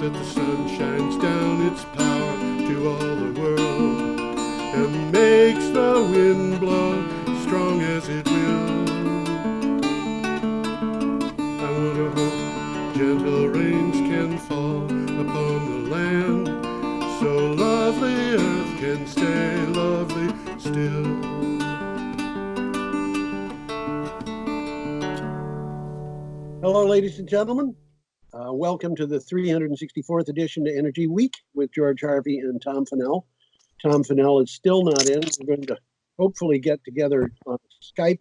that the sun shines down its power to all the world and makes the wind blow strong as it will. I want to hope gentle rains can fall upon the land, so lovely earth can stay lovely still. Hello, ladies and gentlemen. Welcome to the 364th edition of Energy Week with George Harvey and Tom Fennell. Tom Fennell is still not in. We're going to hopefully get together on Skype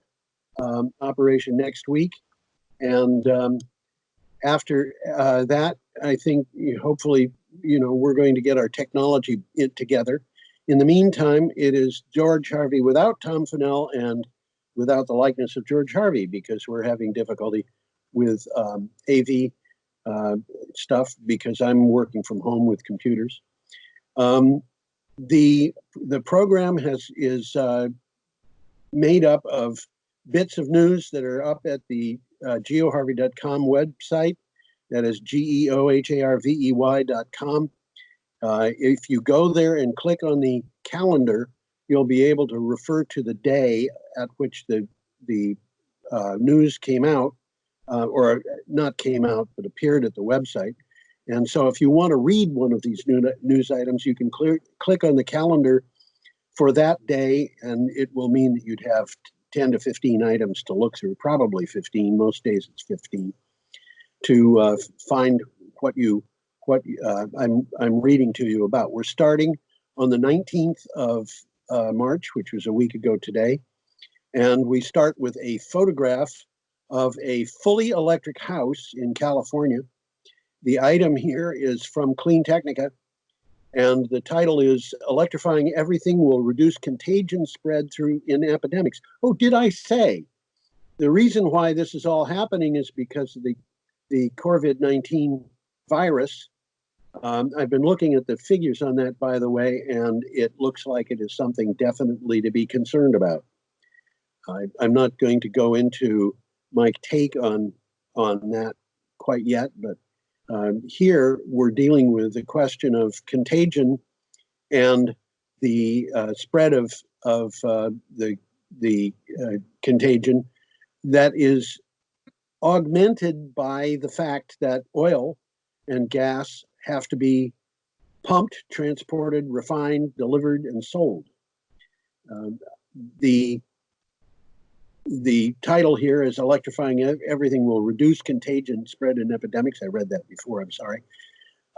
operation next week. And after that, I think hopefully, we're going to get our technology together. In the meantime, it is George Harvey without Tom Fennell and without the likeness of George Harvey, because we're having difficulty with AV stuff because I'm working from home with computers. The program is made up of bits of news that are up at the geoharvey.com website. That is geoharvey.com. If you go there and click on the calendar, you'll be able to refer to the day at which the news came out, or not came out, but appeared at the website. And so if you want to read one of these news items, you can click on the calendar for that day, and it will mean that you'd have 10 to 15 items to look through, probably 15, most days it's 15, to find what I'm reading to you about. We're starting on the 19th of March, which was a week ago today, and we start with a photograph of a fully electric house in California. The item here is from Clean Technica, and the title is "Electrifying Everything Will Reduce Contagion Spread in Epidemics." Oh, did I say? The reason why this is all happening is because of the COVID-19 virus. I've been looking at the figures on that, by the way, and it looks like it is something definitely to be concerned about. I'm not going to go into my take on that quite yet, but here we're dealing with the question of contagion and the spread of the contagion that is augmented by the fact that oil and gas have to be pumped, transported, refined, delivered, and sold. The title here is "Electrifying Everything Will Reduce Contagion Spread in Epidemics." I read that before, I'm sorry.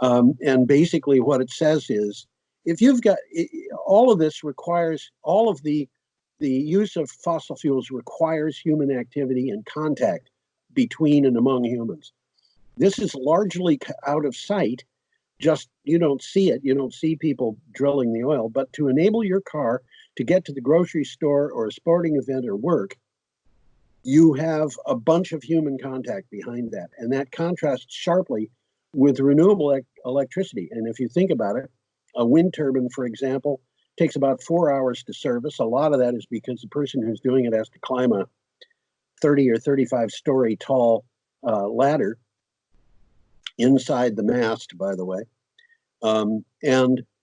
And basically what it says is, if you've got, all of this requires, all of the use of fossil fuels requires human activity and contact between and among humans. This is largely out of sight. Just, you don't see it. You don't see people drilling the oil. But to enable your car to get to the grocery store or a sporting event or work, you have a bunch of human contact behind that. And that contrasts sharply with renewable electricity. And if you think about it, a wind turbine, for example, takes about 4 hours to service. A lot of that is because the person who's doing it has to climb a 30 or 35 story tall ladder inside the mast, by the way. And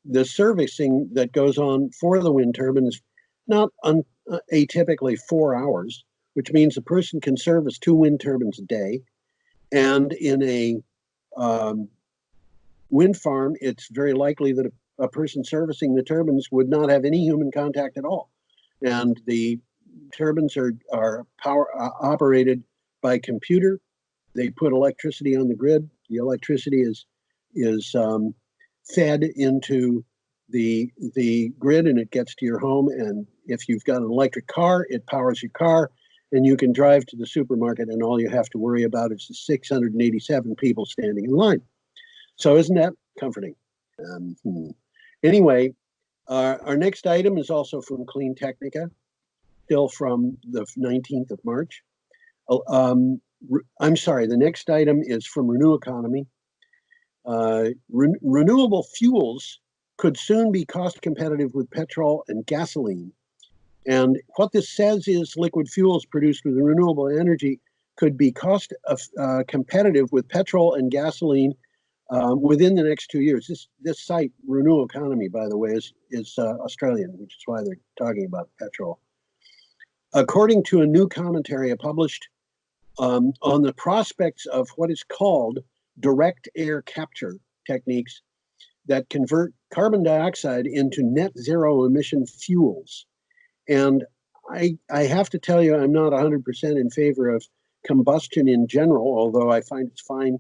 the servicing that goes on for the wind turbine is not atypically 4 hours, which means a person can service 2 wind turbines a day. And in a wind farm, it's very likely that a person servicing the turbines would not have any human contact at all. And the turbines are operated by computer. They put electricity on the grid. The electricity is fed into the grid, and it gets to your home. And if you've got an electric car, it powers your car, and you can drive to the supermarket, and all you have to worry about is the 687 people standing in line. So isn't that comforting? Anyway, our next item is also from Clean Technica, still from the 19th of March. I'm sorry, the next item is from Renew Economy. Renewable fuels could soon be cost competitive with petrol and gasoline. And what this says is liquid fuels produced with renewable energy could be cost competitive with petrol and gasoline within the next 2 years. This site, Renew Economy, by the way, is Australian, which is why they're talking about petrol. According to a new commentary published on the prospects of what is called direct air capture techniques that convert carbon dioxide into net zero emission fuels. And I have to tell you, I'm not 100% in favor of combustion in general, although I find it's fine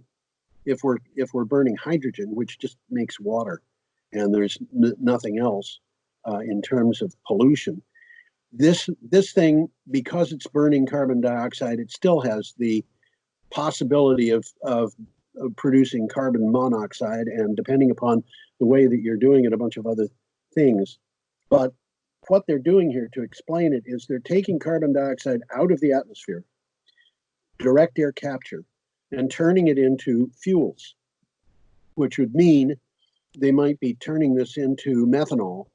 if we're burning hydrogen, which just makes water, and there's nothing else in terms of pollution. This thing, because it's burning carbon dioxide, it still has the possibility of producing carbon monoxide, and depending upon the way that you're doing it, a bunch of other things. But what they're doing here, to explain it, is they're taking carbon dioxide out of the atmosphere, direct air capture, and turning it into fuels, which would mean they might be turning this into methanol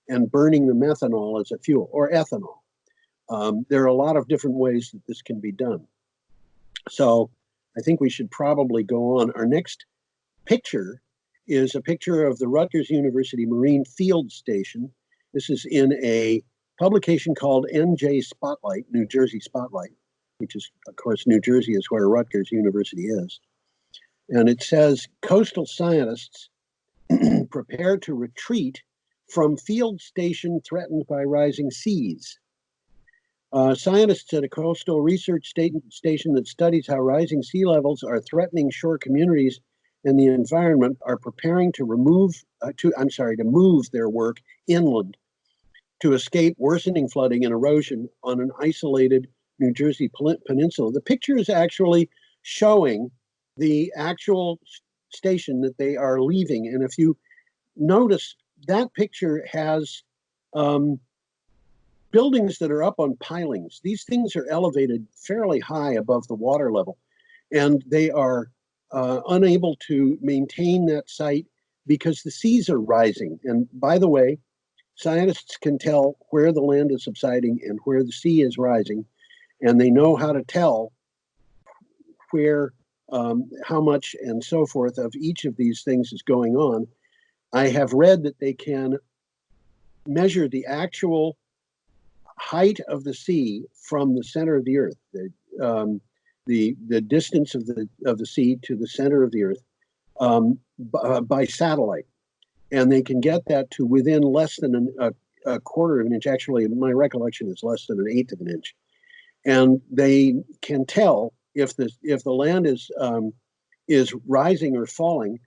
and burning the methanol as a fuel, or ethanol. There are a lot of different ways that this can be done. So I think we should probably go on. Our next picture is a picture of the Rutgers University Marine Field Station. This is in a publication called NJ Spotlight, New Jersey Spotlight, which is, of course, New Jersey is where Rutgers University is. And it says, coastal scientists prepare to retreat from field station threatened by rising seas. Scientists at a coastal research station that studies how rising sea levels are threatening shore communities and the environment are preparing to move their work inland to escape worsening flooding and erosion on an isolated New Jersey peninsula. The picture is actually showing the actual station that they are leaving. And if you notice, that picture has buildings that are up on pilings. These things are elevated fairly high above the water level, and they are unable to maintain that site because the seas are rising. And by the way, scientists can tell where the land is subsiding and where the sea is rising, and they know how to tell where, how much and so forth of each of these things is going on. I have read that they can measure the actual height of the sea from the center of the earth, the distance of the sea to the center of the earth by satellite, and they can get that to within less than a quarter of an inch. Actually, my recollection is less than an eighth of an inch, and they can tell if the land is rising or falling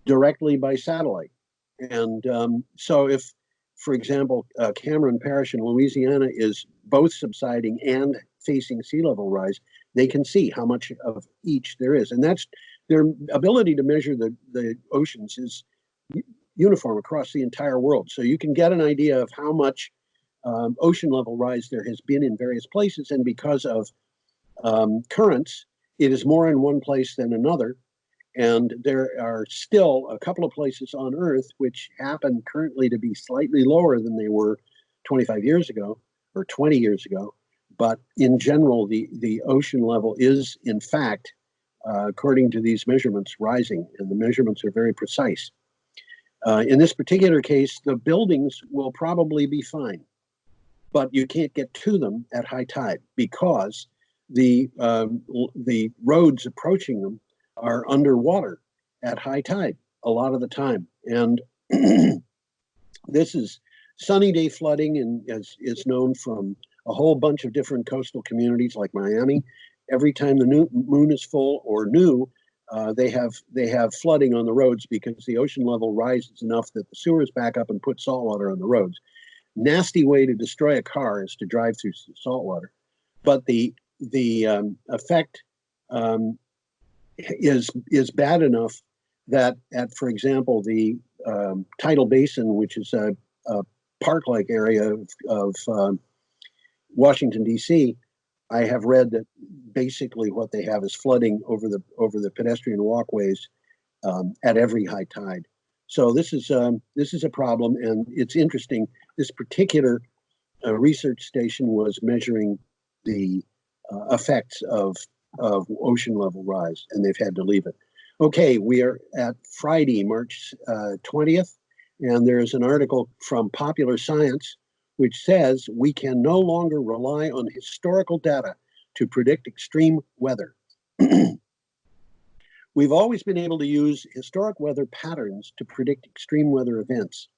directly by satellite. And so if, for example, Cameron Parish in Louisiana is both subsiding and facing sea level rise, they can see how much of each there is. And that's their ability to measure the oceans is uniform across the entire world. So you can get an idea of how much ocean level rise there has been in various places. And because of currents, it is more in one place than another. And there are still a couple of places on Earth which happen currently to be slightly lower than they were 25 years ago or 20 years ago. But in general, the ocean level is, in fact, according to these measurements, rising, and the measurements are very precise. In this particular case, the buildings will probably be fine, but you can't get to them at high tide because the roads approaching them are underwater at high tide a lot of the time. And this is sunny day flooding, and as is known from a whole bunch of different coastal communities like Miami. Every time the new moon is full or new, they have flooding on the roads because the ocean level rises enough that the sewers back up and put salt water on the roads. Nasty way to destroy a car is to drive through salt water, but the effect is bad enough that at, for example, the tidal basin, which is a park-like area of Washington, D.C., I have read that basically what they have is flooding over the pedestrian walkways at every high tide. So this is a problem, and it's interesting. This particular research station was measuring the effects of ocean level rise, and they've had to leave it. Okay, we are at Friday, March 20th, and there's an article from Popular Science which says we can no longer rely on historical data to predict extreme weather. We've always been able to use historic weather patterns to predict extreme weather events.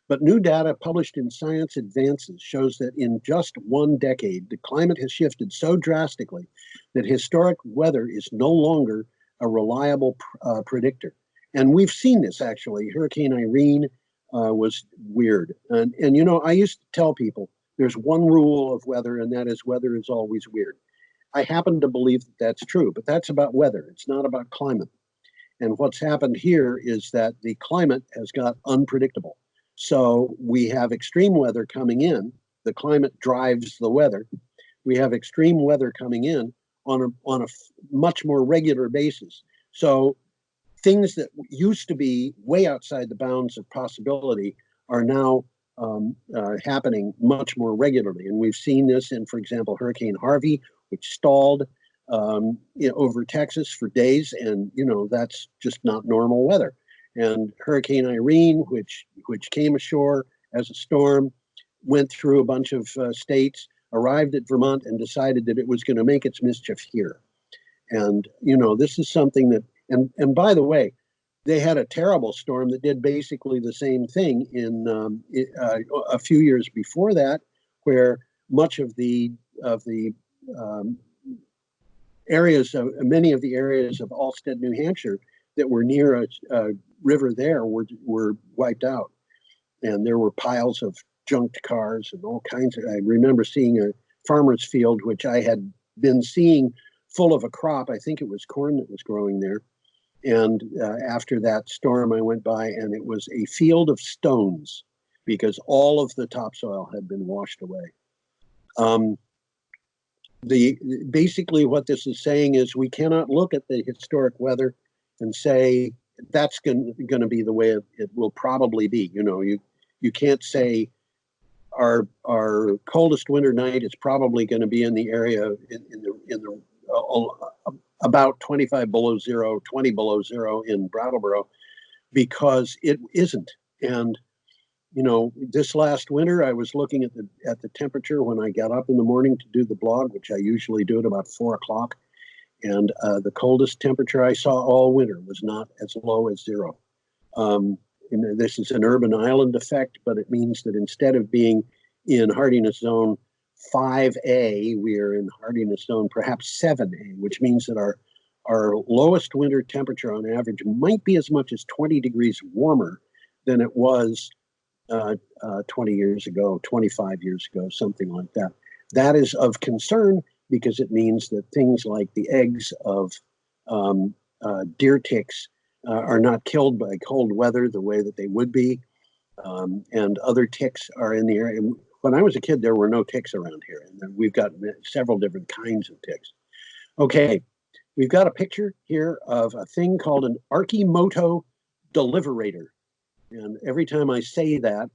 But new data published in Science Advances shows that in just one decade, the climate has shifted so drastically that historic weather is no longer a reliable predictor. And we've seen this actually. Hurricane Irene was weird. And, you know, I used to tell people there's one rule of weather, and that is weather is always weird. I happen to believe that that's true, but that's about weather. It's not about climate. And what's happened here is that the climate has got unpredictable. So we have extreme weather coming in. The climate drives the weather. We have extreme weather coming in on a much more regular basis. So things that used to be way outside the bounds of possibility are now happening much more regularly. And we've seen this in, for example, Hurricane Harvey, which stalled over Texas for days. And, you know, that's just not normal weather. And Hurricane Irene, which came ashore as a storm, went through a bunch of states, arrived at Vermont, and decided that it was going to make its mischief here. And, you know, this is something that, and by the way, they had a terrible storm that did basically the same thing in a few years before that, where much of the areas of many of the areas of Alstead, New Hampshire, that were near a river there were wiped out, and there were piles of junked cars and all kinds of. I remember seeing a farmer's field which I had been seeing full of a crop. I think it was corn that was growing there. And after that storm, I went by, and it was a field of stones because all of the topsoil had been washed away. Basically what this is saying is we cannot look at the historic weather and say that's going to be the way it will probably be. You know, you can't say our coldest winter night is probably going to be in the area in the about 25 below zero, 20 below zero in Brattleboro, because it isn't. And you know, this last winter, I was looking at the temperature when I got up in the morning to do the blog, which I usually do at about 4 o'clock. And the coldest temperature I saw all winter was not as low as zero. This is an urban island effect, but it means that instead of being in hardiness zone 5A, we are in hardiness zone perhaps 7A, which means that our lowest winter temperature on average might be as much as 20 degrees warmer than it was 20 years ago, 25 years ago, something like that. That is of concern because it means that things like the eggs of deer ticks are not killed by cold weather the way that they would be, and other ticks are in the area. When I was a kid, there were no ticks around here, and we've got several different kinds of ticks. Okay, we've got a picture here of a thing called an Emoto Deliverator. And every time I say that,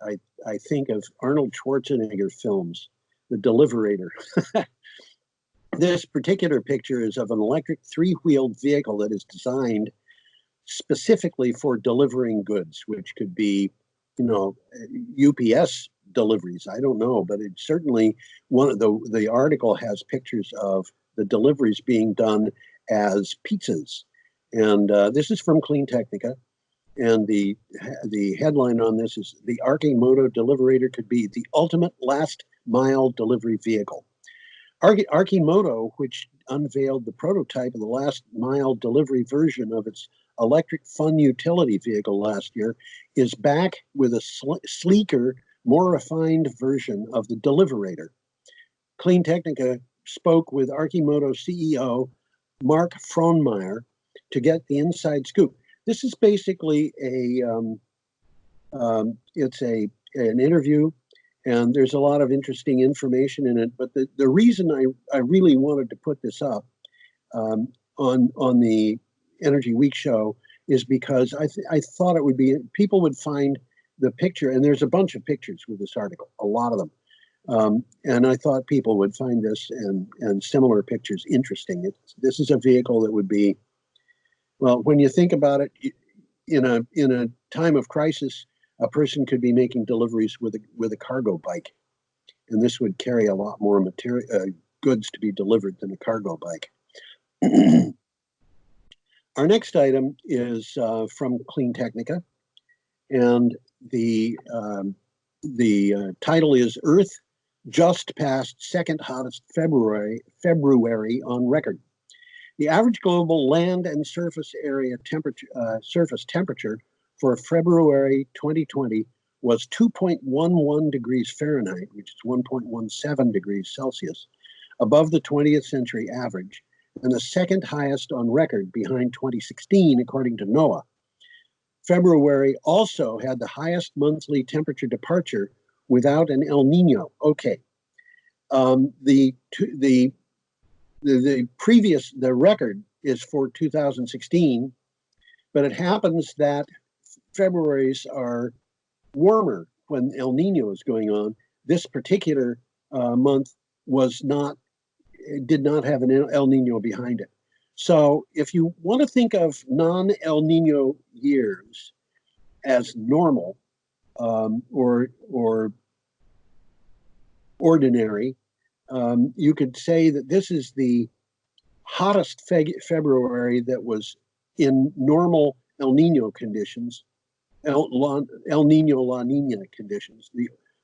I think of Arnold Schwarzenegger films, The Deliverator. This particular picture is of an electric three-wheeled vehicle that is designed specifically for delivering goods, which could be, you know, UPS deliveries. I don't know, but it's certainly one of the article has pictures of the deliveries being done as pizzas. And this is from Clean Technica. And the headline on this is the Emoto Deliverator could be the ultimate last mile delivery vehicle. Emoto, which unveiled the prototype of the last mile delivery version of its electric fun utility vehicle last year, is back with a sleeker, more refined version of the Deliverator. Clean Technica spoke with Emoto CEO Mark Frohnmeyer to get the inside scoop. This is basically an interview, and there's a lot of interesting information in it. But the reason I really wanted to put this up on the Energy Week show is because I thought it would be, people would find the picture, and there's a bunch of pictures with this article, a lot of them. And I thought people would find this and similar pictures interesting. This is a vehicle that would be Well, when you think about it, in a time of crisis, a person could be making deliveries with a cargo bike, and this would carry a lot more material goods to be delivered than a cargo bike. Our next item is from Clean Technica, and the title is Earth just passed second hottest February on record. The average global land and surface area surface temperature for February 2020 was 2.11 degrees Fahrenheit, which is 1.17 degrees Celsius, above the 20th century average, and the second highest on record behind 2016, according to NOAA. February also had the highest monthly temperature departure without an El Nino. Okay. The record is for 2016, but it happens that Februaries are warmer when El Nino is going on. This particular month did not have an El Nino behind it. So if you want to think of non-El Nino years as normal or ordinary, you could say that this is the hottest February that was in normal El Nino conditions, El Nino La Nina conditions,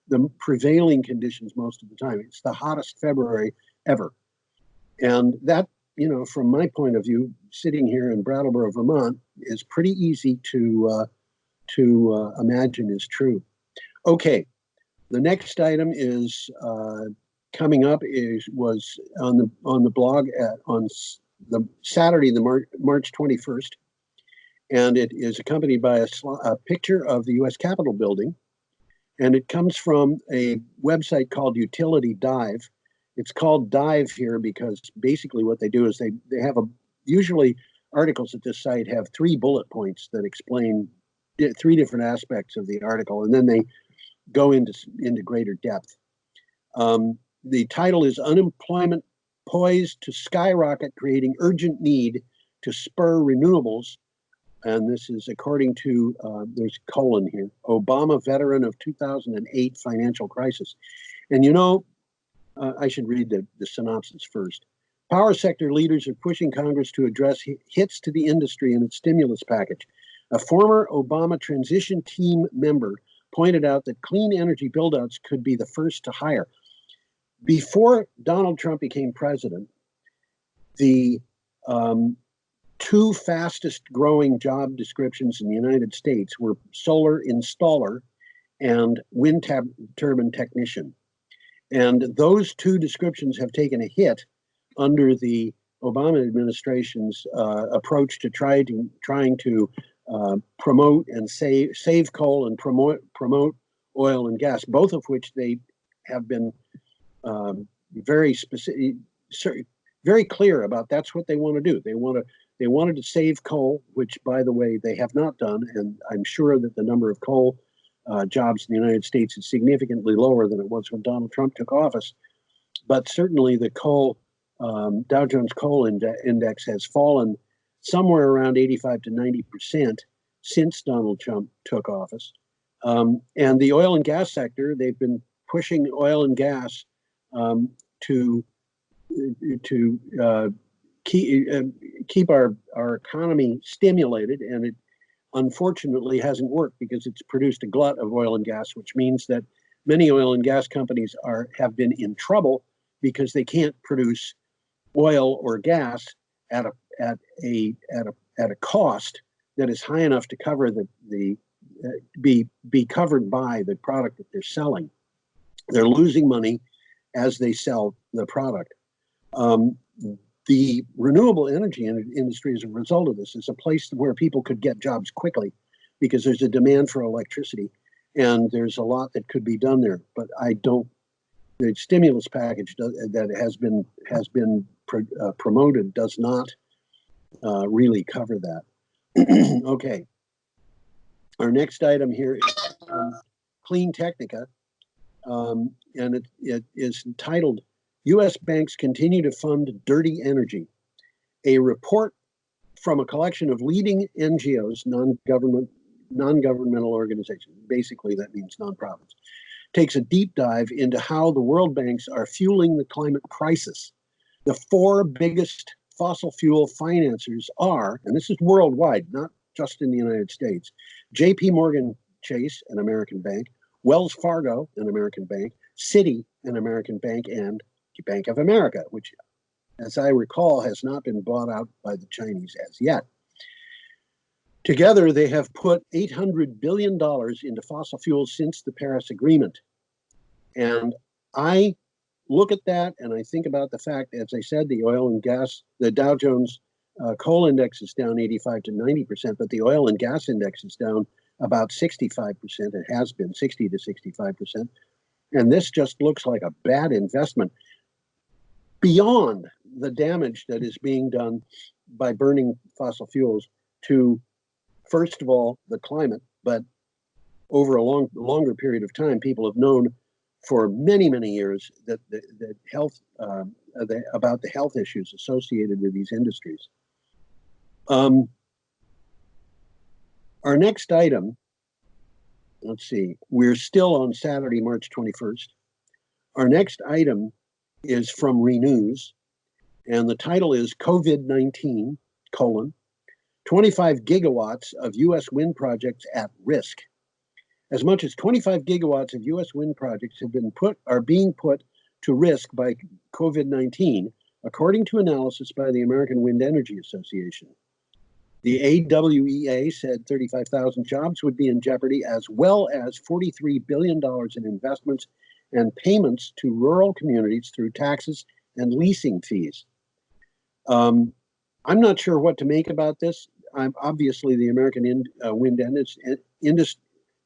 the prevailing conditions most of the time. It's the hottest February ever. And that, from my point of view, sitting here in Brattleboro, Vermont, is pretty easy to imagine is true. Okay, the next item is coming up was on the blog on the Saturday, March 21st, and it is accompanied by a picture of the U.S. Capitol building, and it comes from a website called Utility Dive. It's called Dive here because basically what they do is they have usually articles at this site have 3 bullet points that explain 3 different aspects of the article, and then they go into greater depth. The title is Unemployment Poised to Skyrocket, Creating Urgent Need to Spur Renewables. And this is according to, there's a colon here, Obama veteran of 2008 financial crisis. And I should read the synopsis first. Power sector leaders are pushing Congress to address hits to the industry in its stimulus package. A former Obama transition team member pointed out that clean energy buildouts could be the first to hire. Before Donald Trump became president, the 2 fastest growing job descriptions in the United States were solar installer and wind turbine technician. And those 2 descriptions have taken a hit under the Obama administration's approach to trying to promote and save coal and promote oil and gas, both of which they have been very specific, very clear about. That's what they want to do. They wanted to save coal, which, by the way, they have not done. And I'm sure that the number of coal jobs in the United States is significantly lower than it was when Donald Trump took office. But certainly the Dow Jones Coal Index has fallen somewhere around 85 to 90% since Donald Trump took office. And the oil and gas sector, they've been pushing oil and gas to keep our economy stimulated, and it unfortunately hasn't worked because it's produced a glut of oil and gas, which means that many oil and gas companies have been in trouble because they can't produce oil or gas at a cost that is high enough to cover be covered by the product that they're selling. They're losing money as they sell the product. The renewable energy industry, as a result of this, is a place where people could get jobs quickly because there's a demand for electricity, and there's a lot that could be done there. But the stimulus package that has been promoted does not really cover that. Okay. Our next item here is Clean Technica, and it is entitled U.S. Banks Continue to Fund Dirty Energy. A report from a collection of leading NGOs, non-governmental organizations, basically that means nonprofits, takes a deep dive into how the world banks are fueling the climate crisis. The four biggest fossil fuel financiers are, and this is worldwide, not just in the United States, JP Morgan Chase, an American bank, Wells Fargo, an American bank, Citi, an American bank, and Bank of America, which, as I recall, has not been bought out by the Chinese as yet. Together, they have put $800 billion into fossil fuels since the Paris Agreement. And I look at that and I think about the fact, as I said, the oil and gas, the Dow Jones coal index is down 85 to 90%, but the oil and gas index is down about 65%. It has been 60 to 65%. And this just looks like a bad investment beyond the damage that is being done by burning fossil fuels to, first of all, the climate, but over a longer period of time, people have known for many, many years that about the health issues associated with these industries. Our next item, let's see, we're still on Saturday, March 21st. Our next item is from Renews, and the title is COVID-19, 25 gigawatts of U.S. wind projects at risk. As much as 25 gigawatts of U.S. wind projects are being put to risk by COVID-19, according to analysis by the American Wind Energy Association. The AWEA said 35,000 jobs would be in jeopardy, as well as $43 billion in investments and payments to rural communities through taxes and leasing fees. I'm not sure what to make about this. Obviously, the American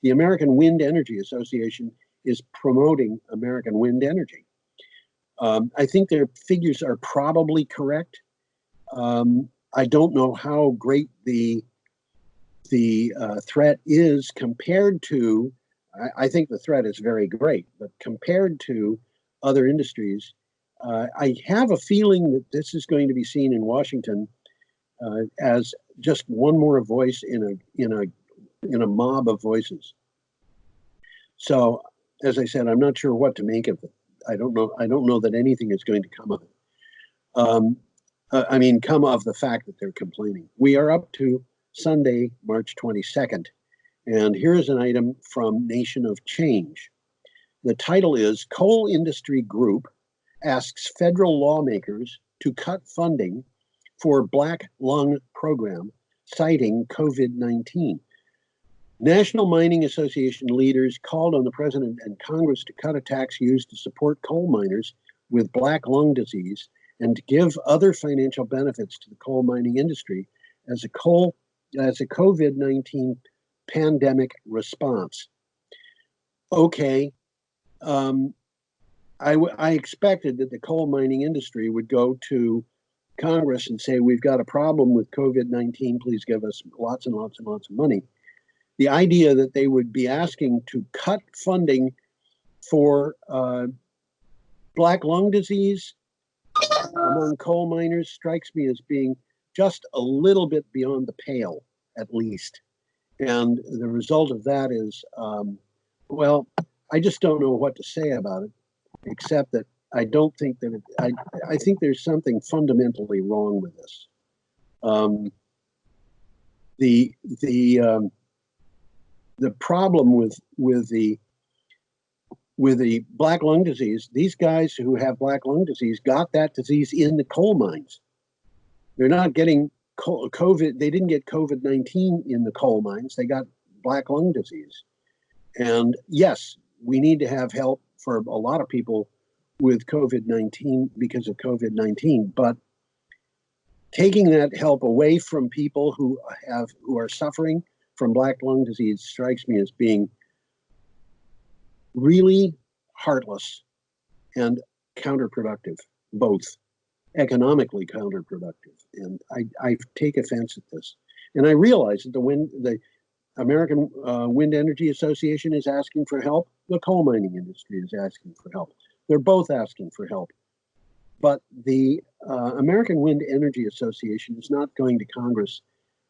the American Wind Energy Association is promoting American wind energy. I think their figures are probably correct. I don't know how great the threat is compared to, I think the threat is very great, but compared to other industries, I have a feeling that this is going to be seen in Washington as just one more voice in a mob of voices. So, as I said, I'm not sure what to make of it. I don't know that anything is going to come of it. Come of the fact that they're complaining. We are up to Sunday, March 22nd, and here is an item from Nation of Change. The title is Coal Industry Group asks federal lawmakers to cut funding for Black Lung program, citing COVID-19. National Mining Association leaders called on the president and Congress to cut a tax used to support coal miners with black lung disease and to give other financial benefits to the coal mining industry as a COVID-19 pandemic response. Okay, I expected that the coal mining industry would go to Congress and say, we've got a problem with COVID-19, please give us lots and lots and lots of money. The idea that they would be asking to cut funding for black lung disease among coal miners strikes me as being just a little bit beyond the pale, at least. And the result of that is, well, I just don't know what to say about it, except that I don't think that I think there's something fundamentally wrong with this. The problem with the black lung disease, these guys who have black lung disease got that disease in the coal mines. They're not getting COVID. They didn't get COVID-19 in the coal mines. They got black lung disease. And yes, we need to have help for a lot of people with COVID-19 because of COVID-19, but taking that help away from people who are suffering from black lung disease strikes me as being really heartless and counterproductive, both economically counterproductive. And I take offense at this. And I realize that the American Wind Energy Association is asking for help. The coal mining industry is asking for help. They're both asking for help. But the American Wind Energy Association is not going to Congress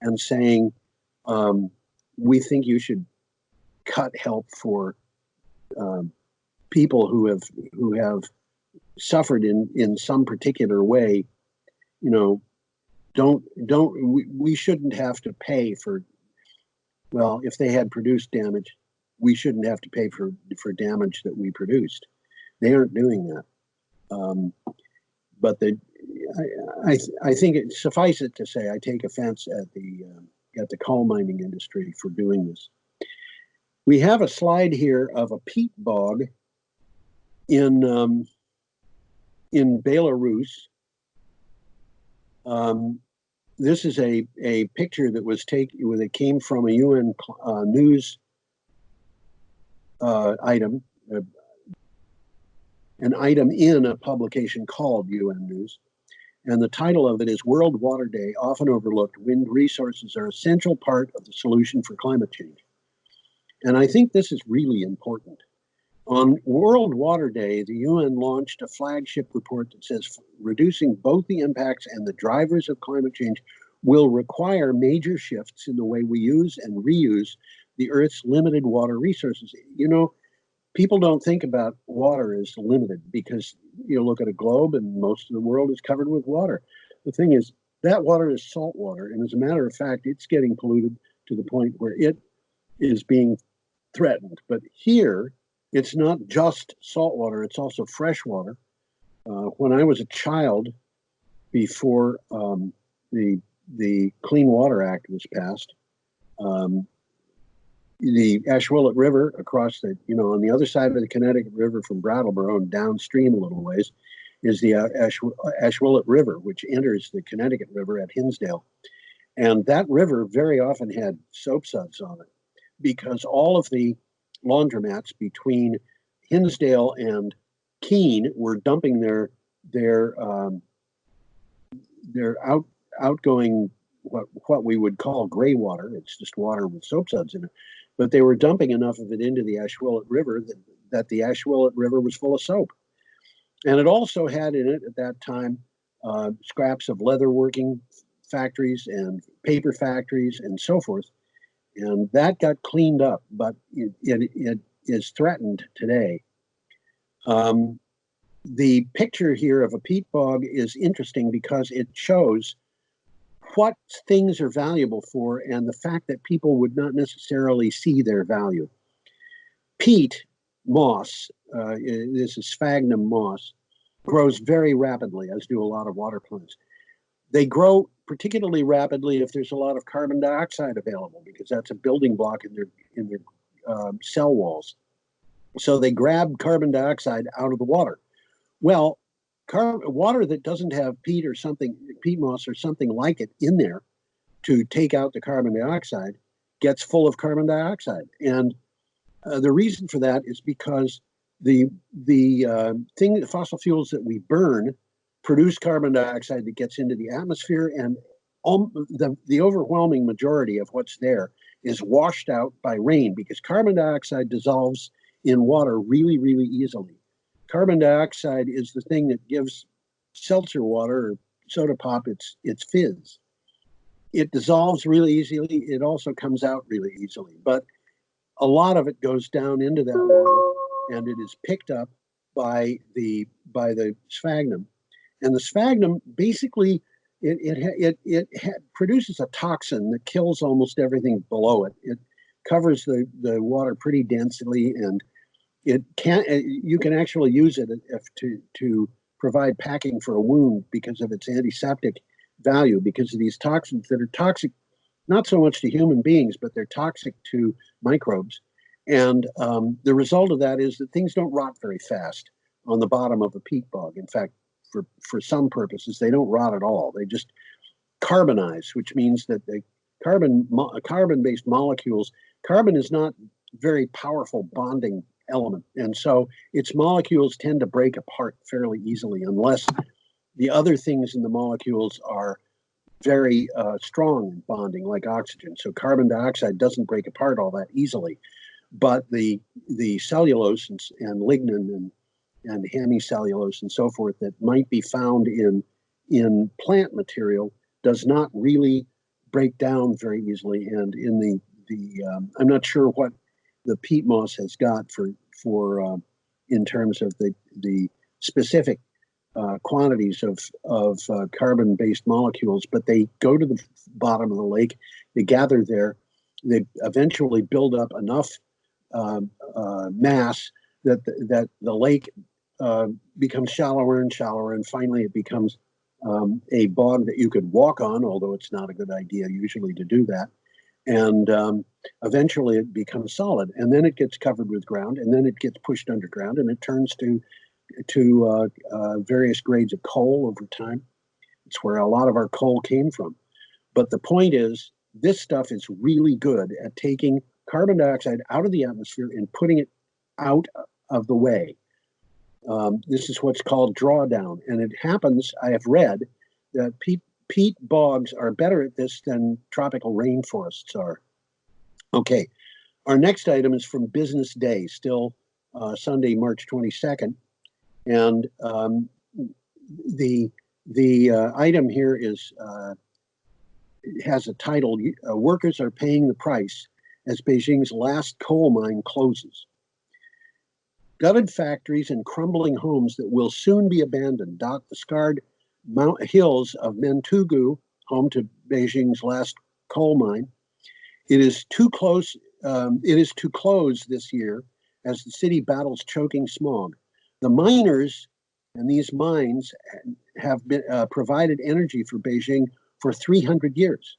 and saying, we think you should cut help for people who have suffered in some particular way. You know, we shouldn't have to pay for, well, if they had produced damage, we shouldn't have to pay for damage that we produced. They aren't doing that. But I think it suffice it to say I take offense at the coal mining industry for doing this. We have a slide here of a peat bog in Belarus. This is a picture that was taken, that came from a UN news item, an item in a publication called UN News. And the title of it is World Water Day, Often Overlooked. Wind Resources Are Essential Part of the Solution for Climate Change. And I think this is really important. On World Water Day, the UN launched a flagship report that says reducing both the impacts and the drivers of climate change will require major shifts in the way we use and reuse the Earth's limited water resources. You know, people don't think about water as limited because you look at a globe and most of the world is covered with water. The thing is, that water is salt water. And as a matter of fact, it's getting polluted to the point where it is being threatened. But here, it's not just salt water, it's also fresh water. When I was a child, before the Clean Water Act was passed, the Ashwillet River across the, on the other side of the Connecticut River from Brattleboro and downstream a little ways is the Ashwillet River, which enters the Connecticut River at Hinsdale. And that river very often had soap suds on it because all of the laundromats between Hinsdale and Keene were dumping their outgoing what we would call gray water. It's just water with soap suds in it, but they were dumping enough of it into the Ashwillet River that the Ashwillet River was full of soap. And it also had in it at that time scraps of leather working factories and paper factories and so forth. And that got cleaned up, but it is threatened today. The picture here of a peat bog is interesting because it shows what things are valuable for and the fact that people would not necessarily see their value. Peat moss, this is sphagnum moss, grows very rapidly, as do a lot of water plants. They grow particularly rapidly if there's a lot of carbon dioxide available, because that's a building block in their cell walls. So they grab carbon dioxide out of the water. Well, water that doesn't have peat moss or something like it in there to take out the carbon dioxide gets full of carbon dioxide. And the reason for that is because the fossil fuels that we burn produce carbon dioxide that gets into the atmosphere, and the overwhelming majority of what's there is washed out by rain because carbon dioxide dissolves in water really, really easily. Carbon dioxide is the thing that gives seltzer water or soda pop its fizz. It dissolves really easily. It also comes out really easily, but a lot of it goes down into that water, and it is picked up by the sphagnum. And the sphagnum basically it produces a toxin that kills almost everything below it. It covers the water pretty densely, and you can actually use it to provide packing for a wound because of its antiseptic value, because of these toxins that are toxic not so much to human beings, but they're toxic to microbes. And the result of that is that things don't rot very fast on the bottom of a peat bog. In fact, for some purposes, they don't rot at all. They just carbonize, which means that the carbon-based molecules, carbon is not very powerful bonding element. And so its molecules tend to break apart fairly easily unless the other things in the molecules are very strong in bonding, like oxygen. So carbon dioxide doesn't break apart all that easily. But the cellulose and lignin and hemicellulose and so forth that might be found in plant material does not really break down very easily. And in I'm not sure what the peat moss has got for in terms of the specific quantities of carbon-based molecules, but they go to the bottom of the lake, they gather there, they eventually build up enough mass that the lake becomes shallower and shallower, and finally it becomes a bog that you could walk on, although it's not a good idea usually to do that. And eventually it becomes solid, and then it gets covered with ground, and then it gets pushed underground, and it turns to various grades of coal over time. It's where a lot of our coal came from. But the point is, this stuff is really good at taking carbon dioxide out of the atmosphere and putting it out of the way. This is what's called drawdown. And it happens, I have read, that peat bogs are better at this than tropical rainforests are. Okay, our next item is from Business Day, still Sunday, March 22nd. And the item here is has a title, Workers Are Paying the Price as Beijing's last coal mine closes. Gutted factories and crumbling homes that will soon be abandoned dot the scarred hills of Mentugu, home to Beijing's last coal mine. It is too close. It is to close this year as the city battles choking smog. The miners and these mines have been provided energy for Beijing for 300 years,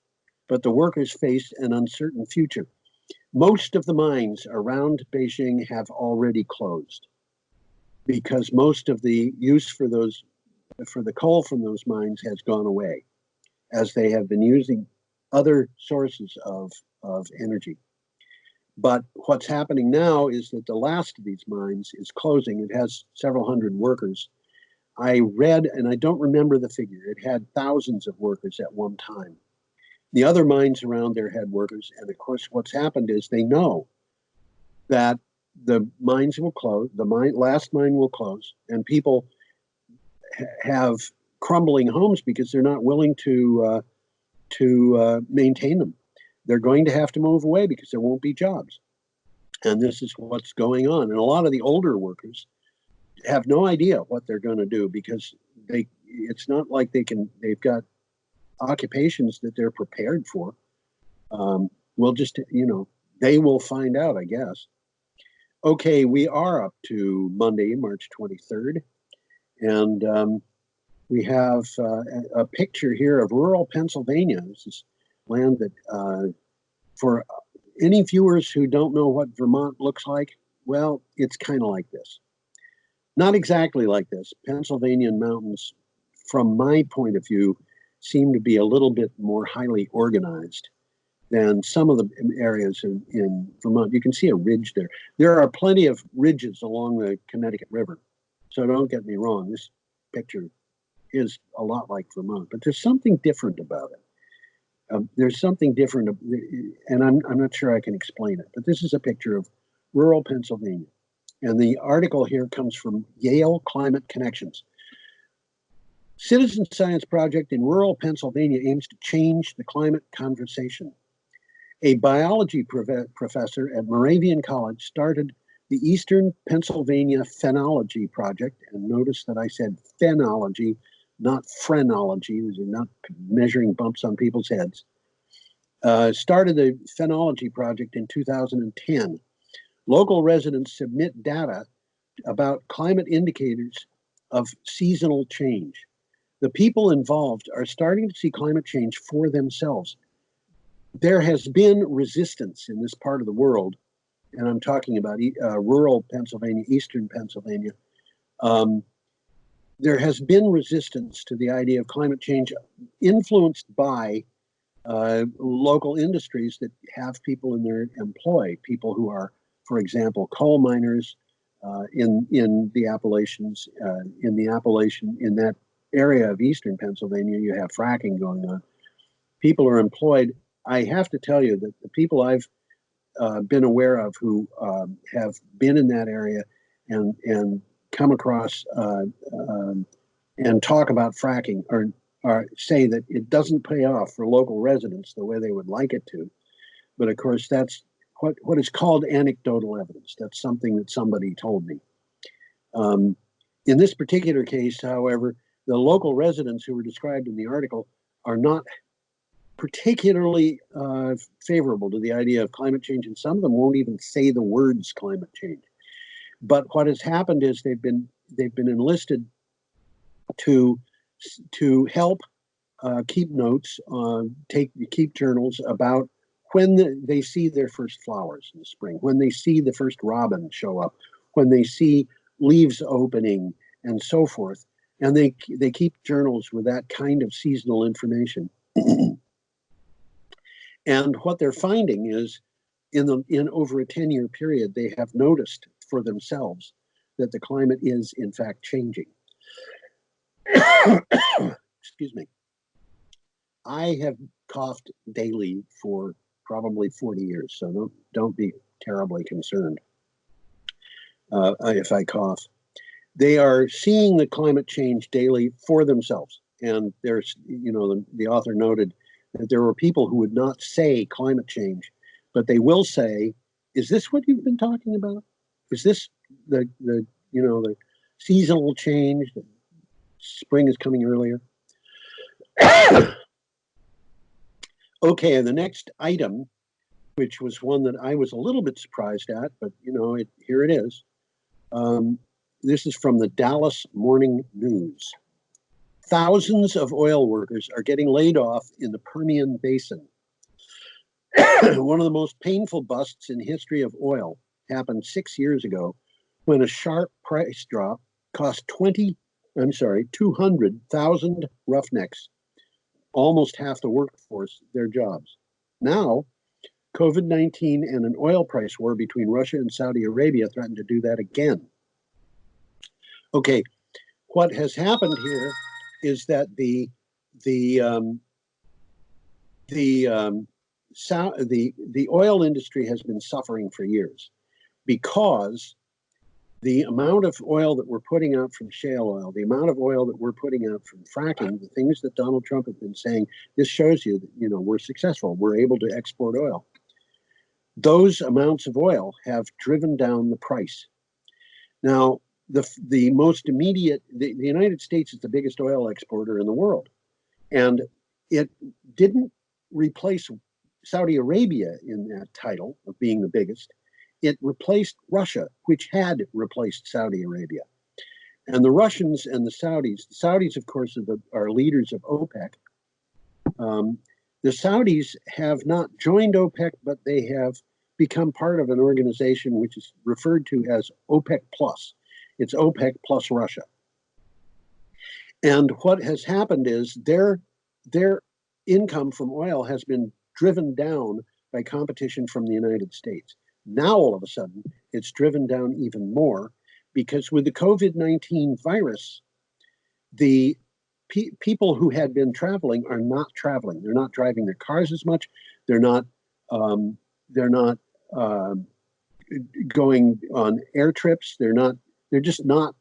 but the workers face an uncertain future. Most of the mines around Beijing have already closed because most of the use for the coal from those mines has gone away, as they have been using other sources of energy. But what's happening now is that the last of these mines is closing. It has several hundred workers. I read, and I don't remember the figure, it had thousands of workers at one time. The other mines around there had workers, and of course what's happened is they know that the mines will close, last mine will close, and people have crumbling homes because they're not willing to maintain them. They're going to have to move away because there won't be jobs. And this is what's going on. And a lot of the older workers have no idea what they're going to do because it's not like they've got occupations that they're prepared for. We'll just, they will find out, I guess. Okay, we are up to Monday, March 23rd. And we have a picture here of rural Pennsylvania. This is land that, for any viewers who don't know what Vermont looks like, well, it's kind of like this. Not exactly like this. Pennsylvania mountains, from my point of view, seem to be a little bit more highly organized than some of the areas in Vermont. You can see a ridge there. There are plenty of ridges along the Connecticut River. So don't get me wrong, this picture is a lot like Vermont, but there's something different about it. There's something different, and I'm not sure I can explain it, but this is a picture of rural Pennsylvania. And the article here comes from Yale Climate Connections. Citizen science project in rural Pennsylvania aims to change the climate conversation. A biology professor at Moravian College started the Eastern Pennsylvania Phenology Project, and notice that I said phenology, not phrenology. These are not measuring bumps on people's heads. Started the Phenology Project in 2010. Local residents submit data about climate indicators of seasonal change. The people involved are starting to see climate change for themselves. There has been resistance in this part of the world, and I'm talking about rural Pennsylvania, eastern Pennsylvania. There has been resistance to the idea of climate change influenced by local industries that have people in their employ, people who are, for example, coal miners in the Appalachians, in that area of eastern Pennsylvania. You have fracking going on. People are employed. I have to tell you that the people I've been aware of who have been in that area and come across and talk about fracking or say that it doesn't pay off for local residents the way they would like it to. But of course, that's what is called anecdotal evidence. That's something that somebody told me. In this particular case, however, the local residents who were described in the article are not particularly favorable to the idea of climate change, and some of them won't even say the words climate change. But what has happened is they've been enlisted to help keep notes, keep journals about when they see their first flowers in the spring, when they see the first robin show up, when they see leaves opening, and so forth. And they keep journals with that kind of seasonal information. And what they're finding is, in over a 10-year period, they have noticed for themselves that the climate is in fact changing. Excuse me. I have coughed daily for probably 40 years, so don't be terribly concerned if I cough. They are seeing the climate change daily for themselves, and there's, the author noted that there were people who would not say climate change, but they will say, "Is this what you've been talking about? Is this the seasonal change? That spring is coming earlier." Okay, and the next item, which was one that I was a little bit surprised at, but here it is. This is from the Dallas Morning News. Thousands of oil workers are getting laid off in the Permian Basin. One of the most painful busts in the history of oil happened 6 years ago when a sharp price drop cost 200,000 roughnecks, almost half the workforce, their jobs. Now, COVID-19 and an oil price war between Russia and Saudi Arabia threaten to do that again. Okay, what has happened here is that the oil industry has been suffering for years because the amount of oil that we're putting out from shale oil, the amount of oil that we're putting out from fracking, the things that Donald Trump has been saying, this shows you that we're successful. We're able to export oil. Those amounts of oil have driven down the price. Now, the most immediate, the United States is the biggest oil exporter in the world, and it didn't replace Saudi Arabia in that title of being the biggest. It replaced Russia, which had replaced Saudi Arabia. And the Russians and the Saudis, of course, are leaders of OPEC. The Saudis have not joined OPEC, but they have become part of an organization which is referred to as OPEC Plus. It's OPEC plus Russia. And what has happened is their income from oil has been driven down by competition from the United States. Now, all of a sudden, it's driven down even more because with the COVID-19 virus, the people who had been traveling are not traveling. They're not driving their cars as much. They're not going on air trips. They're just not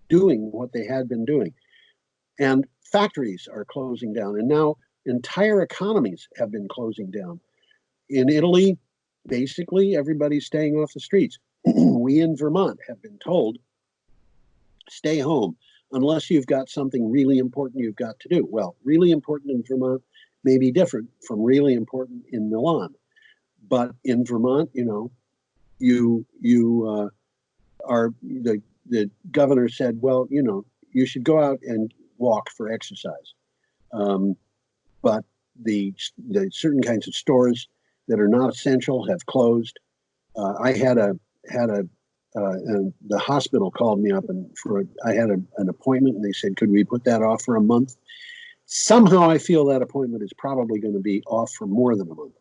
doing what they had been doing. And factories are closing down. And now entire economies have been closing down. In Italy, basically, everybody's staying off the streets. We in Vermont have been told, stay home unless you've got something really important you've got to do. Well, really important in Vermont may be different from really important in Milan. But in Vermont, the governor said, well, you should go out and walk for exercise. But the certain kinds of stores that are not essential have closed. The hospital called me up I had an appointment, and they said, could we put that off for a month? Somehow I feel that appointment is probably going to be off for more than a month.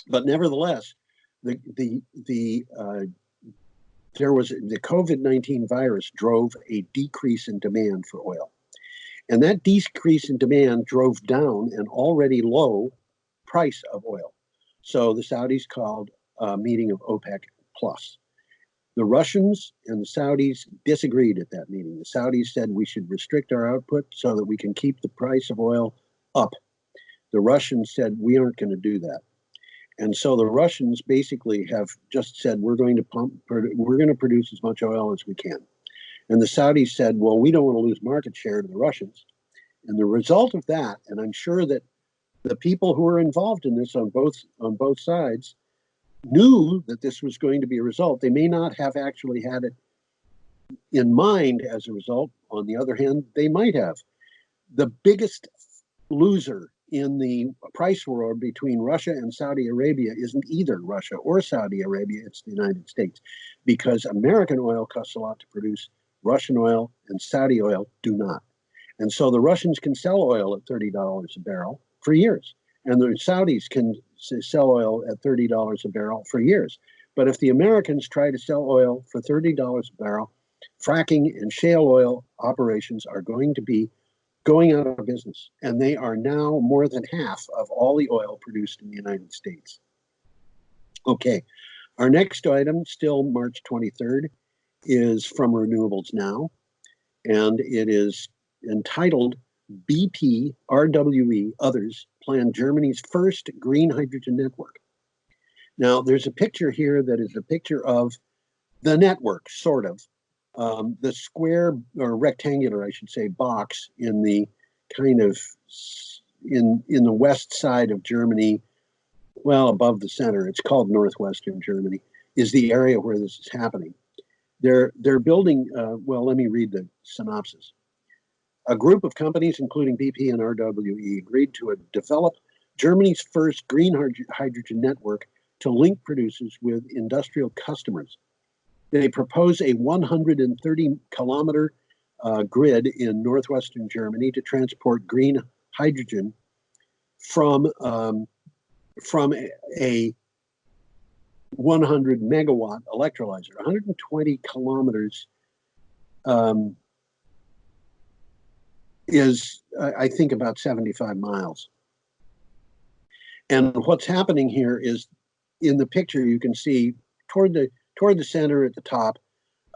But nevertheless, the COVID-19 virus drove a decrease in demand for oil. And that decrease in demand drove down an already low price of oil. So the Saudis called a meeting of OPEC Plus. The Russians and the Saudis disagreed at that meeting. The Saudis said we should restrict our output so that we can keep the price of oil up. The Russians said we aren't going to do that. And so the Russians basically have just said we're going to produce as much oil as we can. And the Saudis said, well, we don't want to lose market share to the Russians. And the result of that, and I'm sure that the people who are involved in this on both sides knew that this was going to be a result. They may not have actually had it in mind as a result. On the other hand, they might have. The biggest loser in the price war between Russia and Saudi Arabia isn't either Russia or Saudi Arabia, it's the United States, because American oil costs a lot to produce, Russian oil and Saudi oil do not. And so the Russians can sell oil at $30 a barrel for years, and the Saudis can sell oil at $30 a barrel for years. But if the Americans try to sell oil for $30 a barrel, fracking and shale oil operations are going to be going out of business. And they are now more than half of all the oil produced in the United States. Okay, our next item, still March 23rd, is from Renewables Now, and it is entitled BP, RWE, Others Plan Germany's First Green Hydrogen Network. Now, there's a picture here that is a picture of the network, sort of. The square, or rectangular, I should say, box in the kind of, in the west side of Germany, well, above the center, it's called northwestern Germany, is the area where this is happening. They're building, well, let me read the synopsis. A group of companies, including BP and RWE, agreed to develop Germany's first green hydrogen network to link producers with industrial customers. They propose a 130-kilometer grid in northwestern Germany to transport green hydrogen from a 100-megawatt electrolyzer. 120 kilometers is, I think, about 75 miles. And what's happening here is, in the picture, you can see toward the center at the top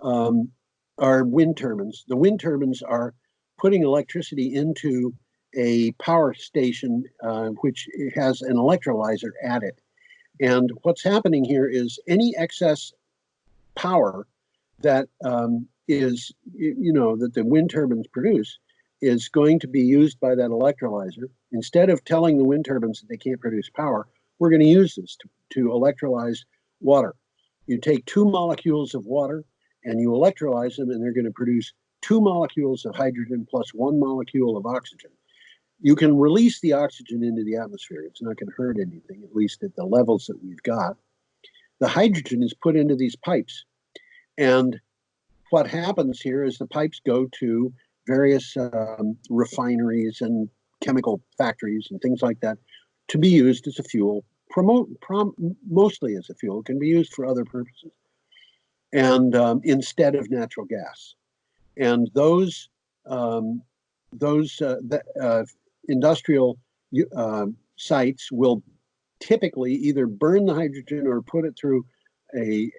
are wind turbines. The wind turbines are putting electricity into a power station which has an electrolyzer at it. And what's happening here is any excess power that is, that the wind turbines produce is going to be used by that electrolyzer. Instead of telling the wind turbines that they can't produce power, we're going to use this to electrolyze water. You take 2 molecules of water and you electrolyze them, and they're going to produce 2 molecules of hydrogen plus 1 molecule of oxygen. You can release the oxygen into the atmosphere. It's not going to hurt anything, at least at the levels that we've got. The hydrogen is put into these pipes. And what happens here is the pipes go to various refineries and chemical factories and things like that to be used as a fuel, mostly as a fuel. It can be used for other purposes, and instead of natural gas. And those industrial sites will typically either burn the hydrogen or put it through a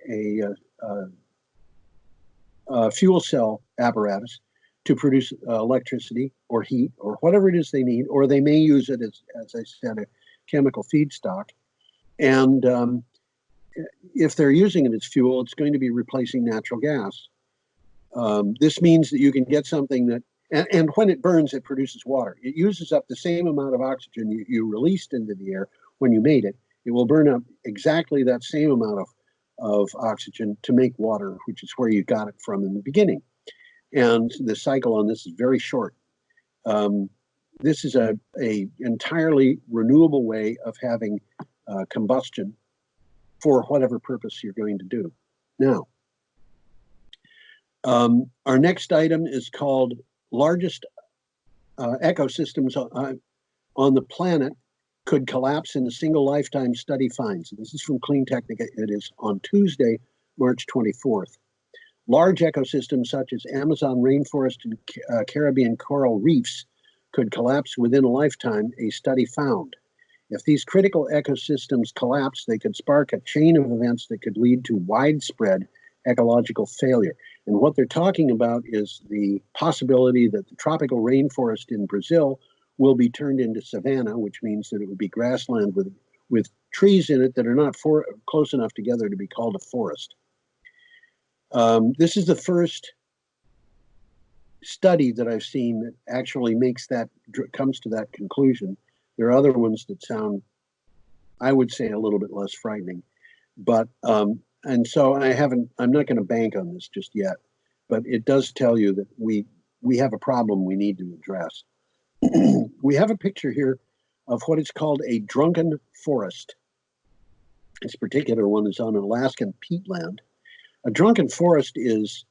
fuel cell apparatus to produce electricity or heat or whatever it is they need, or they may use it as I said, a chemical feedstock. And if they're using it as fuel, it's going to be replacing natural gas. This means that you can get something that, and when it burns, it produces water. It uses up the same amount of oxygen you released into the air when you made it. It will burn up exactly that same amount of oxygen to make water, which is where you got it from in the beginning. And the cycle on this is very short. This is a entirely renewable way of having combustion for whatever purpose you're going to do. Now, our next item is called Largest Ecosystems on the Planet Could Collapse in a Single Lifetime, Study Finds. This is from Clean Technica. It is on Tuesday, March 24th. Large ecosystems such as Amazon rainforest and Caribbean coral reefs could collapse within a lifetime, a study found. If these critical ecosystems collapse, they could spark a chain of events that could lead to widespread ecological failure. And what they're talking about is the possibility that the tropical rainforest in Brazil will be turned into savanna, which means that it would be grassland with trees in it that are not close enough together to be called a forest. This is the first study that I've seen that actually comes to that conclusion. There are other ones that sound, I would say, a little bit less frightening, but and so I'm not going to bank on this just yet, but it does tell you that we have a problem we need to address. We have a picture here of what is called a drunken forest. This particular one is on Alaskan peatland. A drunken forest is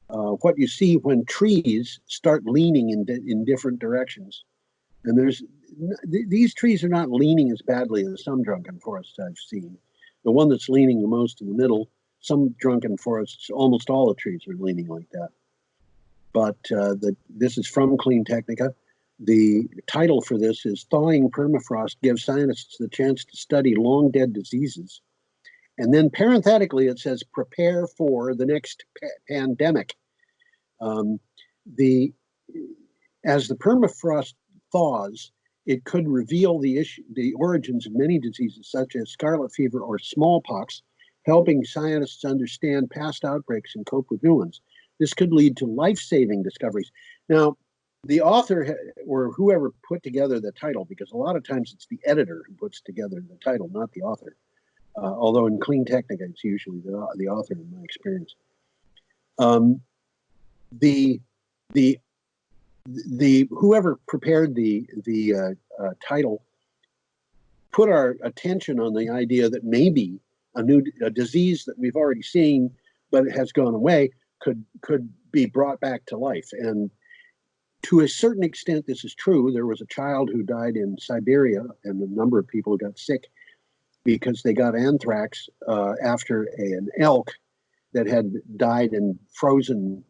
what you see when trees start leaning in different directions. And these trees are not leaning as badly as some drunken forests I've seen. The one that's leaning the most in the middle, some drunken forests, almost all the trees are leaning like that. But this is from Clean Technica. The title for this is Thawing Permafrost Gives Scientists the Chance to Study Long Dead Diseases. And then parenthetically, it says, prepare for the next pandemic. As the permafrost thaws, it could reveal the origins of many diseases, such as scarlet fever or smallpox, helping scientists understand past outbreaks and cope with new ones. This could lead to life-saving discoveries. Now, the author or whoever put together the title, because a lot of times it's the editor who puts together the title, not the author. Although in Clean Technica, it's usually the author, in my experience. Whoever prepared the title put our attention on the idea that maybe a disease that we've already seen but it has gone away could be brought back to life. And to a certain extent, this is true. There was a child who died in Siberia, and a number of people who got sick because they got anthrax after an elk that had died and frozen,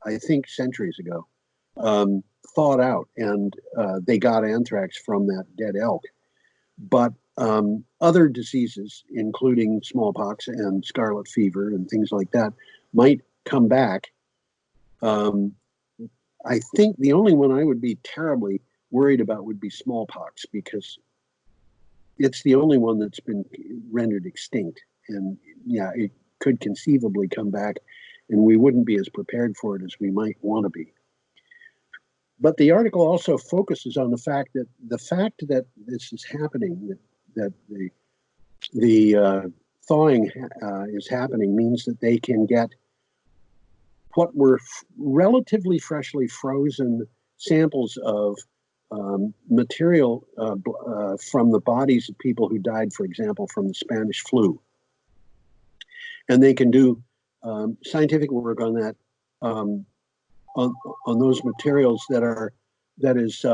I think, centuries ago, thawed out, and they got anthrax from that dead elk. But other diseases, including smallpox and scarlet fever and things like that, might come back. I think the only one I would be terribly worried about would be smallpox, because it's the only one that's been rendered extinct. And yeah, it could conceivably come back, and we wouldn't be as prepared for it as we might want to be. But the article also focuses on the fact that this is happening, that the thawing is happening, means that they can get what were relatively freshly frozen samples of material from the bodies of people who died, for example, from the Spanish flu. And they can do scientific work on that, on those materials that is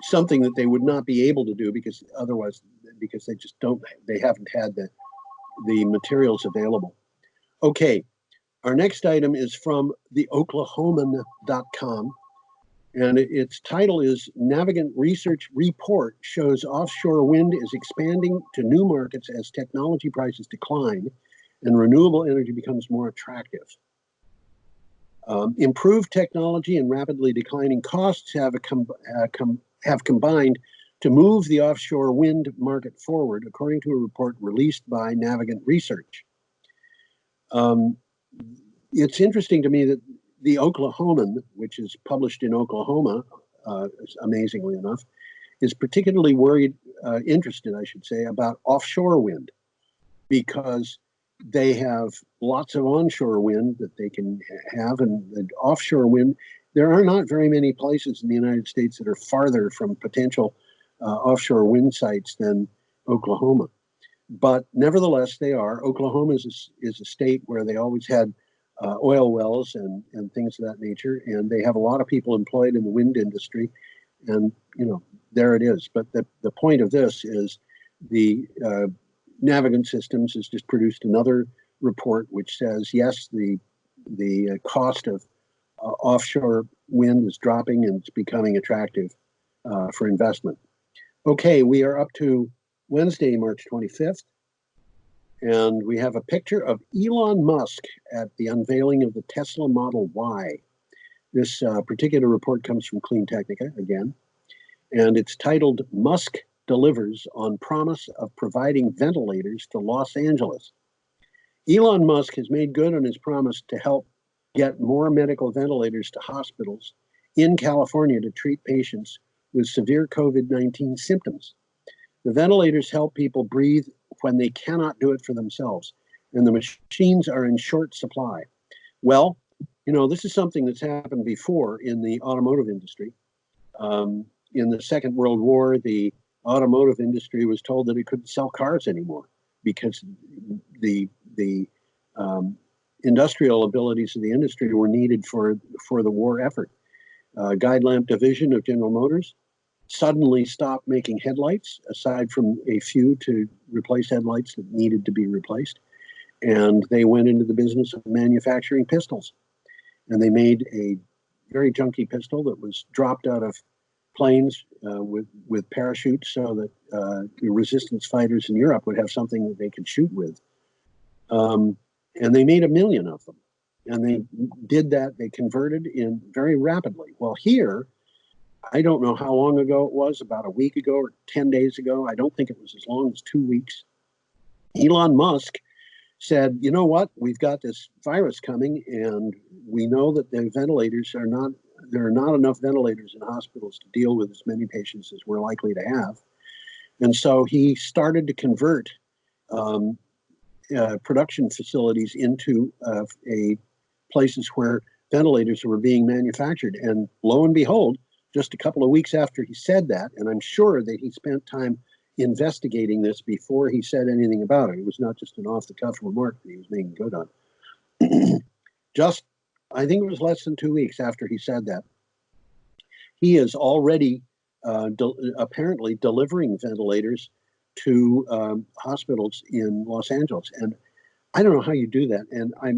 something that they would not be able to do because they haven't had the materials available. Okay, our next item is from the Oklahoman.com, and its title is Navigant Research Report Shows Offshore Wind is Expanding to New Markets as Technology Prices Decline and Renewable Energy Becomes More Attractive. Improved technology and rapidly declining costs have combined to move the offshore wind market forward, according to a report released by Navigant Research. It's interesting to me that the Oklahoman, which is published in Oklahoma, amazingly enough, is particularly interested, I should say, about offshore wind, because they have lots of onshore wind that they can have, and the offshore wind, there are not very many places in the United States that are farther from potential offshore wind sites than Oklahoma. But nevertheless, they are. Oklahoma is a state where they always had oil wells and things of that nature, and they have a lot of people employed in the wind industry, and there it is. But the point of this is the Navigant Systems has just produced another report which says, yes, the cost of offshore wind is dropping and it's becoming attractive for investment. Okay, we are up to Wednesday, March 25th. And we have a picture of Elon Musk at the unveiling of the Tesla Model Y. This particular report comes from Clean Technica again, and it's titled Musk Delivers on Promise of Providing Ventilators to Los Angeles. Elon Musk has made good on his promise to help get more medical ventilators to hospitals in California to treat patients with severe COVID-19 symptoms. The ventilators help people breathe when they cannot do it for themselves, and the machines are in short supply. Well, you know, this is something that's happened before in the automotive industry. In the Second World War, the automotive industry was told that it couldn't sell cars anymore because the industrial abilities of the industry were needed for the war effort. Guide Lamp Division of General Motors suddenly stopped making headlights, aside from a few to replace headlights that needed to be replaced. And they went into the business of manufacturing pistols. And they made a very junky pistol that was dropped out of planes with parachutes so that the resistance fighters in Europe would have something that they could shoot with. And they made 1 million of them. And they did that, they converted in very rapidly. Well, here, I don't know how long ago it was, about a week ago or 10 days ago. I don't think it was as long as 2 weeks. Elon Musk said, you know what, we've got this virus coming, and we know that the ventilators are not, there are not enough ventilators in hospitals to deal with as many patients as we're likely to have. And so he started to convert production facilities into places where ventilators were being manufactured. And lo and behold, just a couple of weeks after he said that, and I'm sure that he spent time investigating this before he said anything about it. It was not just an off-the-cuff remark that he was making good on. Just, I think it was less than 2 weeks after he said that, he is already apparently delivering ventilators to hospitals in Los Angeles. And I don't know how you do that. And I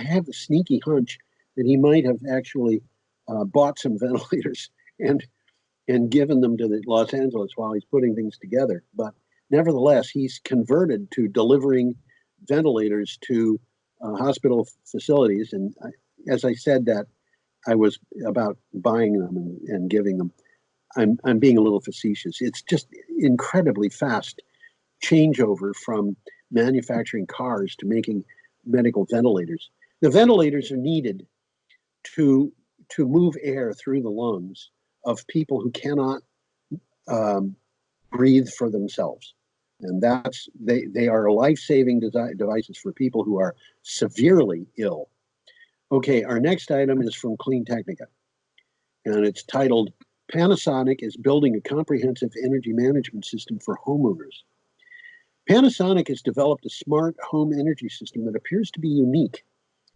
have a sneaky hunch that he might have actually bought some ventilators and given them to the Los Angeles while he's putting things together. But nevertheless, he's converted to delivering ventilators to hospital facilities. And as I said that, I was about buying them and giving them. I'm being a little facetious. It's just incredibly fast changeover from manufacturing cars to making medical ventilators. The ventilators are needed to move air through the lungs of people who cannot breathe for themselves. And that's they are life-saving devices for people who are severely ill. Okay, our next item is from Clean Technica, and it's titled, Panasonic is building a comprehensive energy management system for homeowners. Panasonic has developed a smart home energy system that appears to be unique.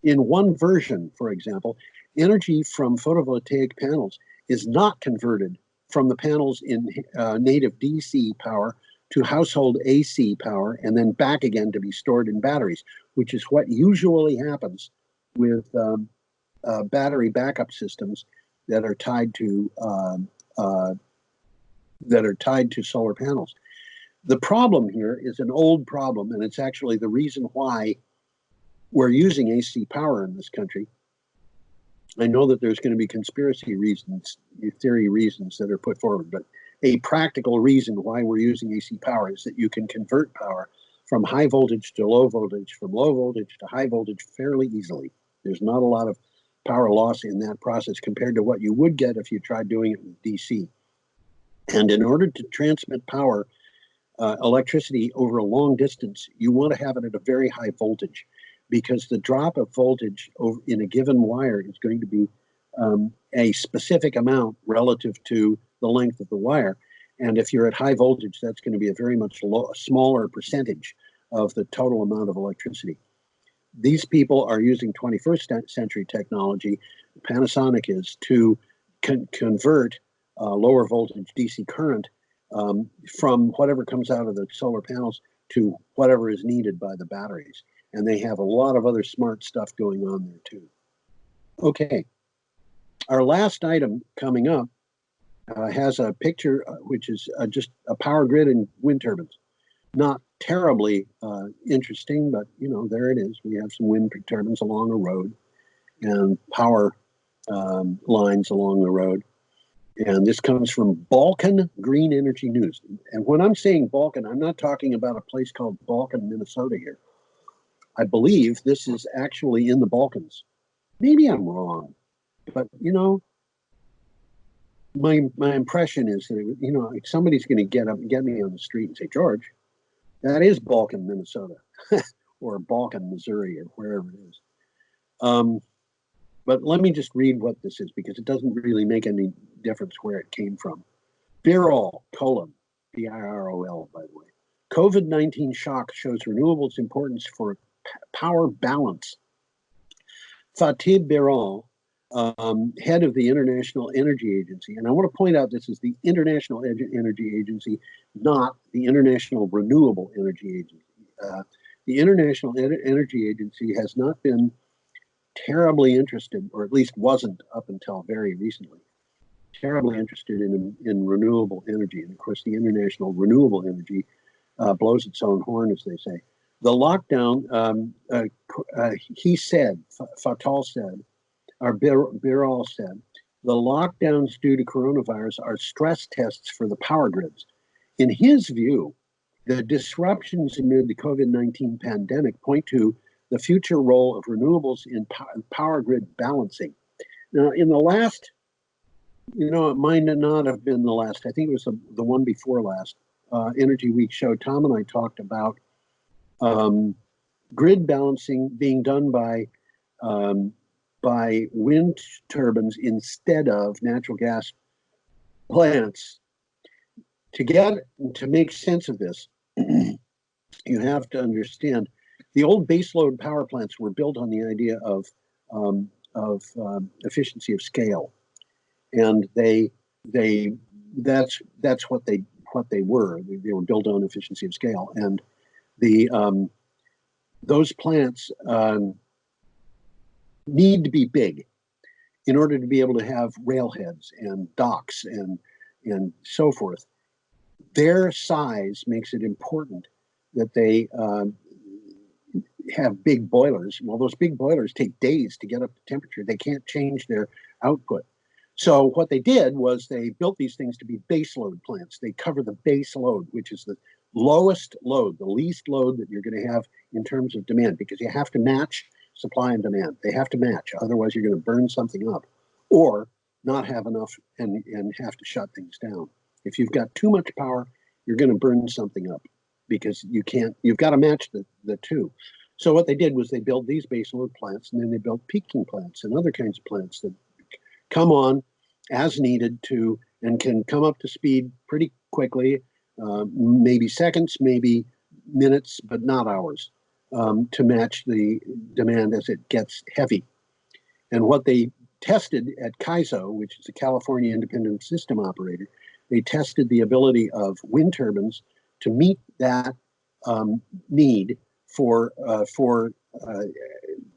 In one version, for example, energy from photovoltaic panels is not converted from the panels in native DC power to household AC power and then back again to be stored in batteries, which is what usually happens with battery backup systems that are tied to solar panels. The problem here is an old problem, and it's actually the reason why we're using AC power in this country. I know that there's going to be conspiracy reasons, theory reasons that are put forward, but a practical reason why we're using AC power is that you can convert power from high voltage to low voltage, from low voltage to high voltage fairly easily. There's not a lot of power loss in that process compared to what you would get if you tried doing it with DC. And in order to transmit power, electricity over a long distance, you want to have it at a very high voltage, because the drop of voltage in a given wire is going to be a specific amount relative to the length of the wire. And if you're at high voltage, that's going to be a very much smaller percentage of the total amount of electricity. These people are using 21st century technology, Panasonic is, to convert lower voltage DC current from whatever comes out of the solar panels to whatever is needed by the batteries. And they have a lot of other smart stuff going on there too. Okay, our last item coming up has a picture which is just a power grid and wind turbines. Not terribly interesting, but you know, there it is. We have some wind turbines along a road and power lines along the road. And this comes from Balkan Green Energy News. And when I'm saying Balkan, I'm not talking about a place called Balkan, Minnesota here. I believe this is actually in the Balkans. Maybe I'm wrong, but you know, my impression is that, you know, like somebody's going to get me on the street and say, George, that is Balkan, Minnesota, or Balkan, Missouri, or wherever it is. But let me just read what this is, because it doesn't really make any difference where it came from. Birol, B-I-R-O-L, by the way. COVID-19 shock shows renewables' importance for power balance. Fatih Birol, head of the International Energy Agency, and I want to point out this is the International Energy Agency, not the International Renewable Energy Agency. The International Energy Agency has not been terribly interested, or at least wasn't up until very recently, terribly interested in renewable energy. And of course, the International Renewable Energy blows its own horn, as they say. The lockdown, he said, Fatal said, or Birol said, the lockdowns due to coronavirus are stress tests for the power grids. In his view, the disruptions amid the COVID-19 pandemic point to the future role of renewables in power grid balancing. Now, in the last, you know, it might not have been the last, I think it was the one before last, Energy Week show, Tom and I talked about grid balancing being done by wind turbines instead of natural gas plants. To make sense of this, you have to understand the old baseload power plants were built on the idea of efficiency of scale, and that's what they were. They were built on efficiency of scale, and those plants need to be big in order to be able to have railheads and docks and so forth. Their size makes it important that they have big boilers. Well, those big boilers take days to get up to temperature. They can't change their output. So what they did was they built these things to be base load plants. They cover the base load, which is the lowest load, the least load that you're going to have in terms of demand, because you have to match supply and demand. They have to match. Otherwise, you're going to burn something up or not have enough and have to shut things down. If you've got too much power, you're going to burn something up because you've got to match the two. So what they did was they built these baseload plants, and then they built peaking plants and other kinds of plants that come on as needed to and can come up to speed pretty quickly, maybe seconds, maybe minutes, but not hours, to match the demand as it gets heavy. And what they tested at CAISO, which is a California Independent System Operator, they tested the ability of wind turbines to meet that need for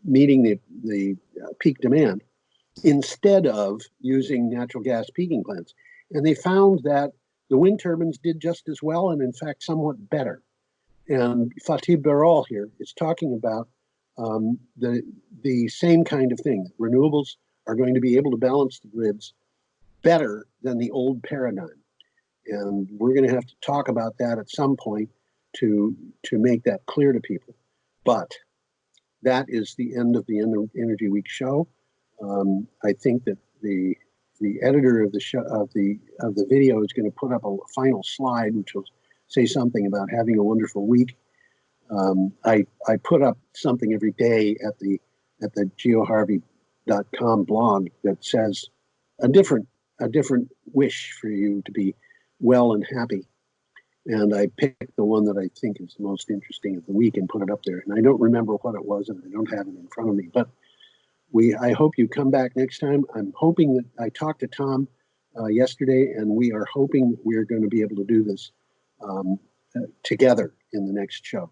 meeting the peak demand instead of using natural gas peaking plants. And they found that the wind turbines did just as well, and in fact, somewhat better. And Fatih Birol here is talking about the same kind of thing. Renewables are going to be able to balance the grids better than the old paradigm. And we're going to have to talk about that at some point to make that clear to people. But that is the end of the Energy Week show. I think that the editor of the show of the video is going to put up a final slide, which will say something about having a wonderful week. I put up something every day at the geoharvey.com blog that says a different wish for you to be well and happy. And I picked the one that I think is the most interesting of the week and put it up there. And I don't remember what it was, and I don't have it in front of me. But I hope you come back next time. I'm hoping that I talked to Tom yesterday, and we are hoping we're going to be able to do this together in the next show.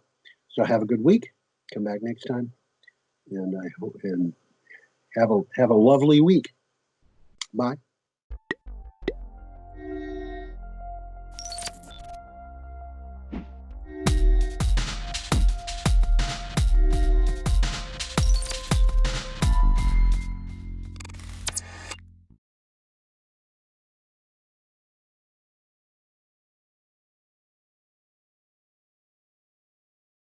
So have a good week. Come back next time, and I hope and have a lovely week. Bye.